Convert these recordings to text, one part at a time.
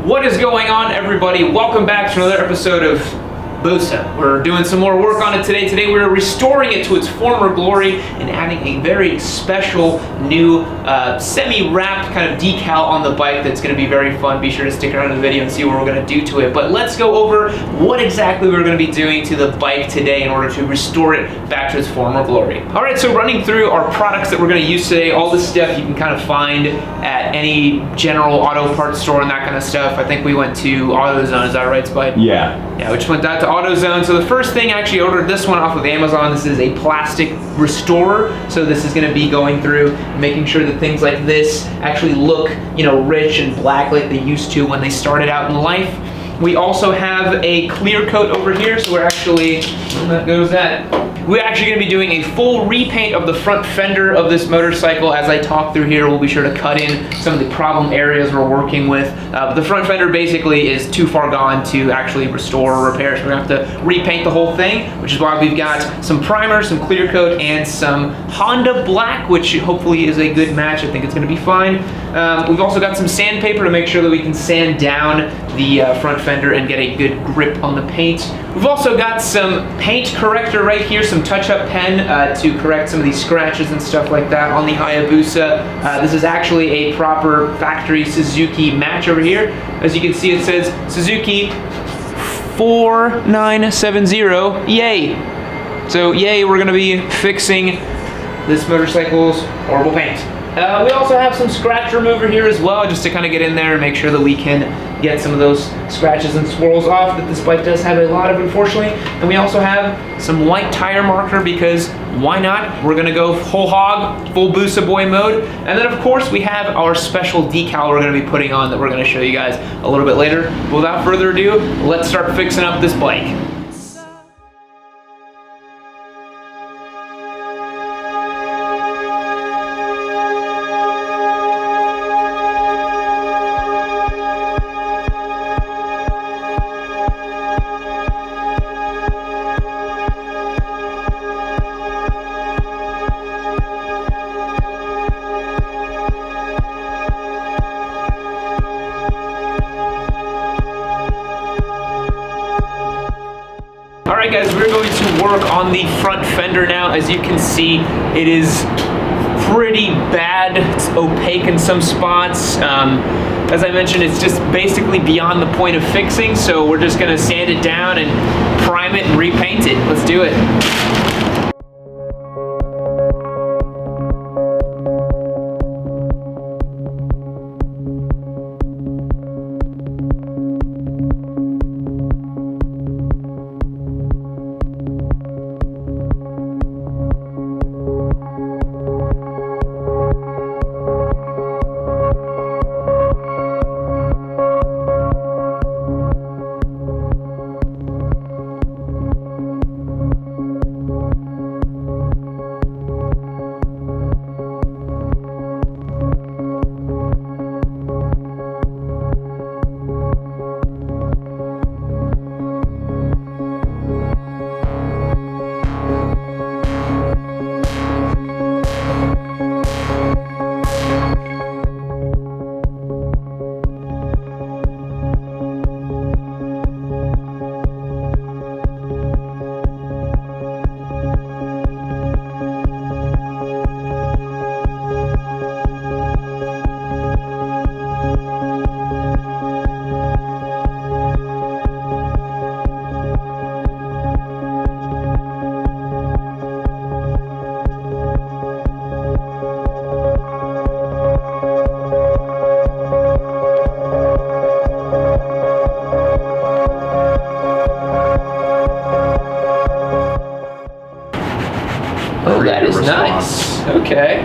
What is going on, everybody? Welcome back to another episode of Busa. We're doing some more work on it today. Today we're restoring it to its former glory and adding a very special new semi-wrapped kind of decal on the bike that's going to be very fun. Be sure to stick around in the video and see what we're going to do to it. But let's go over what exactly we're going to be doing to the bike today in order to restore it back to its former glory. Alright, so running through our products that we're going to use today, all this stuff you can kind of find at any general auto parts store and that kind of stuff. I think we went to AutoZone, is that right, Spike? Yeah. Yeah, we just went out to AutoZone. So the first thing, I actually ordered this one off of Amazon. This is a plastic restorer. So this is going to be going through and making sure that things like this actually look, you know, rich and black like they used to when they started out in life. We also have a clear coat over here. So we're actually, we're actually going to be doing a full repaint of the front fender of this motorcycle. As I talk through here, we'll be sure to cut in some of the problem areas we're working with. The front fender basically is too far gone to actually restore or repair, so we're going to have to repaint the whole thing, which is why we've got some primer, some clear coat, and some Honda black, which hopefully is a good match. I think it's going to be fine. We've also got some sandpaper to make sure that we can sand down the front fender and get a good grip on the paint. We've also got some paint corrector right here, some touch-up pen to correct some of these scratches and stuff like that on the Hayabusa. This is actually a proper factory Suzuki match over here. As you can see, it says Suzuki 4970, yay! So yay, we're gonna be fixing this motorcycle's horrible paint. We also have some scratch remover here as well, just to kind of get in there and make sure that we can get some of those scratches and swirls off that this bike does have a lot of, unfortunately. And we also have some white tire marker because why not? We're gonna go whole hog, full Busa boy mode. And then of course we have our special decal we're gonna be putting on that we're gonna show you guys a little bit later. But without further ado, let's start fixing up this bike. Alright guys, we're going to work on the front fender now. As you can see, it is pretty bad. It's opaque in some spots. As I mentioned, it's just basically beyond the point of fixing, so we're just going to sand it down and prime it and repaint it. Let's do it. Oh, that is nice. Okay.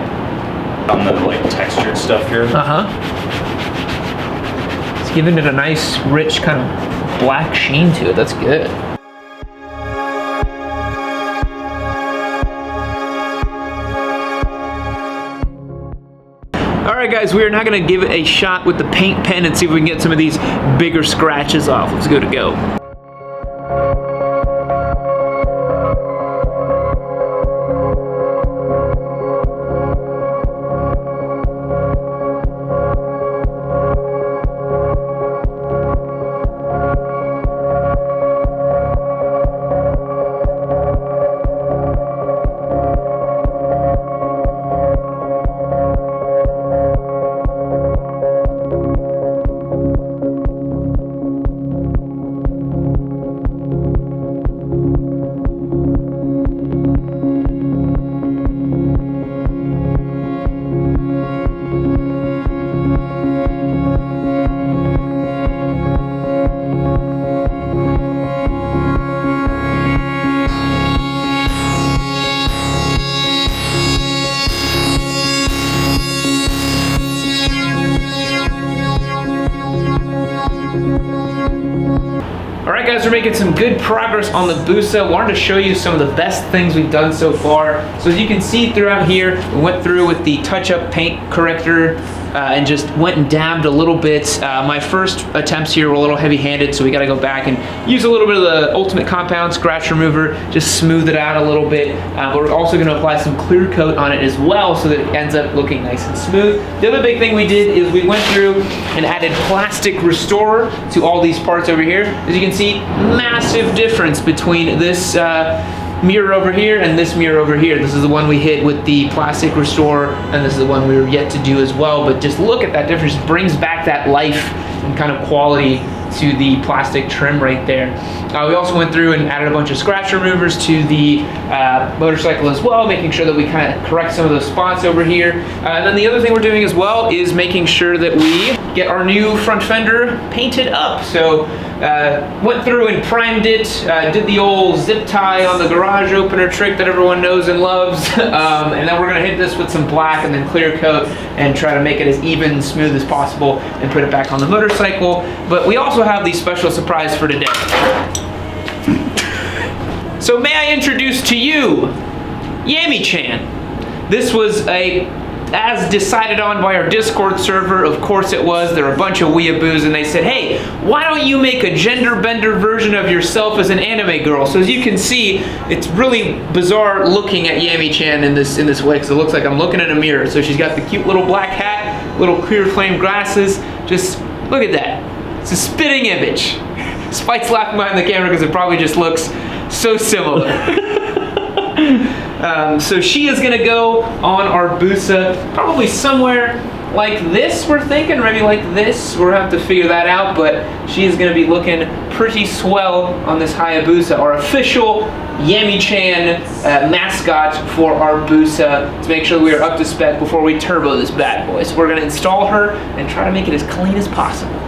On the like textured stuff here. It's giving it a nice, rich kind of black sheen to it. That's good. Alright guys, we are now going to give it a shot with the paint pen and see if we can get some of these bigger scratches off. Let's go to go. All right, guys, we're making some good progress on the Busa. Wanted to show you some of the best things we've done so far. So as you can see throughout here, we went through with the touch-up paint corrector and just went and dabbed a little bit. My first attempts here were a little heavy-handed, so we got to go back and use a little bit of the Ultimate Compound scratch remover, just smooth it out a little bit. But we're also going to apply some clear coat on it as well, so that it ends up looking nice and smooth. The other big thing we did is we went through and added plastic restorer to all these parts over here. As you can see, massive difference between this mirror over here and this mirror over here. This is the one we hit with the plastic restorer, and this is the one we were yet to do as well. But just look at that difference. It brings back that life and kind of quality to the plastic trim right there. We also went through and added a bunch of scratch removers to the motorcycle as well, making sure that we kind of correct some of those spots over here. And then the other thing we're doing as well is making sure that we get our new front fender painted up. So went through and primed it, did the old zip tie on the garage opener trick that everyone knows and loves, and then we're gonna hit this with some black and then clear coat and try to make it as even and smooth as possible and put it back on the motorcycle. But we also have the special surprise for today. So may I introduce to you Yammie-chan. This was as decided on by our Discord server. Of course it was. There were a bunch of weeaboos and they said, hey, why don't you make a gender bender version of yourself as an anime girl? So as you can see, it's really bizarre looking at Yammie-chan in this way, because it looks like I'm looking in a mirror. So she's got the cute little black hat, little clear flame glasses. Just look at that. It's a spitting image. Spike's laughing behind the camera because it probably just looks so similar. So she is gonna go on our Busa, probably somewhere like this, we're thinking, maybe like this. We'll have to figure that out, but she is gonna be looking pretty swell on this Hayabusa, our official Yammie-chan mascot for our Busa, to make sure we are up to spec before we turbo this bad boy. So we're gonna install her and try to make it as clean as possible.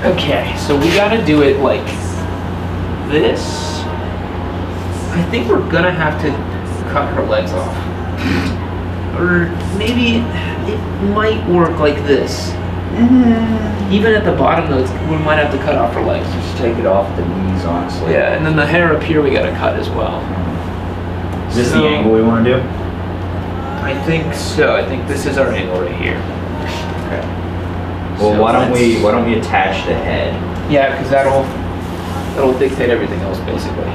Okay, so we gotta do it like this. I think we're gonna have to cut her legs off. Or maybe it might work like this. Even at the bottom though, we might have to cut off her legs. Just take it off the knees, honestly. Yeah, and then the hair up here we gotta cut as well. Is this the angle we want to do? I think so. I think this is our angle right here. Okay. Well, So why don't we attach the head? Yeah, because that'll dictate everything else basically.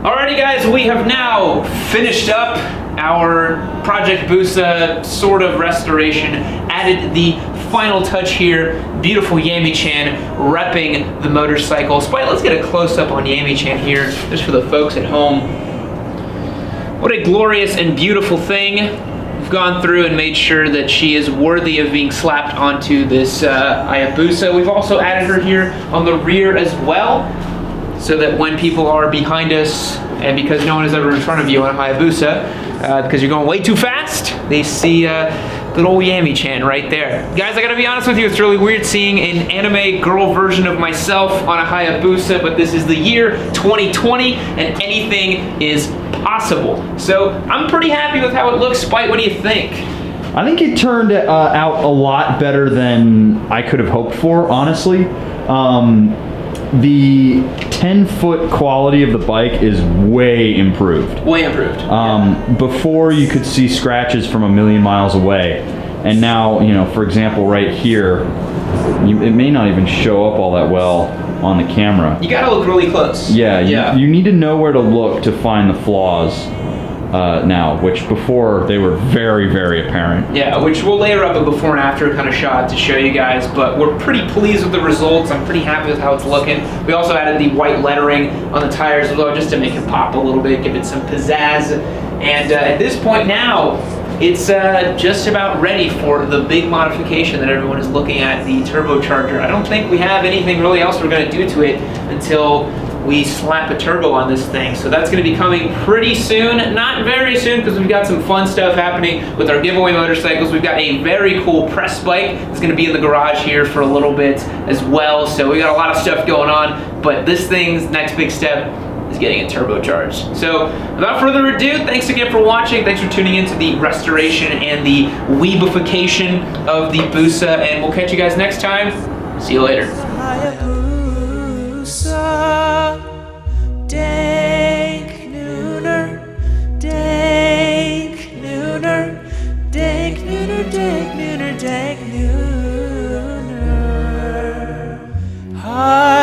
Alrighty guys, we have now finished up our Project Busa sort of restoration, added the final touch here. Beautiful Yammie-chan repping the motorcycle. Spite, let's get a close-up on Yammie-chan here, just for the folks at home. What a glorious and beautiful thing. We've gone through and made sure that she is worthy of being slapped onto this Hayabusa. We've also added her here on the rear as well, so that when people are behind us, and because no one is ever in front of you on a Hayabusa, because you're going way too fast, they see little old Yammie-chan right there. Guys, I gotta be honest with you, it's really weird seeing an anime girl version of myself on a Hayabusa, but this is the year 2020, and anything is possible. So I'm pretty happy with how it looks. Spite, what do you think? I think it turned out a lot better than I could have hoped for, honestly. The 10-foot quality of the bike is way improved. Way improved. Before you could see scratches from a million miles away, and now, you know, for example, right here, it may not even show up all that well on the camera. You gotta look really close. Yeah, you need to know where to look to find the flaws now, which before they were very, very apparent. Yeah, which we'll layer up a before and after kind of shot to show you guys, but we're pretty pleased with the results. I'm pretty happy with how it's looking. We also added the white lettering on the tires as well, just to make it pop a little bit, give it some pizzazz. And at this point now, it's just about ready for the big modification that everyone is looking at, the turbocharger. I don't think we have anything really else we're going to do to it until we slap a turbo on this thing. So that's going to be coming pretty soon. Not very soon, because we've got some fun stuff happening with our giveaway motorcycles. We've got a very cool press bike that's going to be in the garage here for a little bit as well. So we got a lot of stuff going on, but this thing's next big step is getting it turbocharged. So without further ado, thanks again for watching. Thanks for tuning into the restoration and the Weebification of the Busa, and we'll catch you guys next time. See you later. Dank nooner, dank nooner, dank nooner, dank nooner, dank nooner.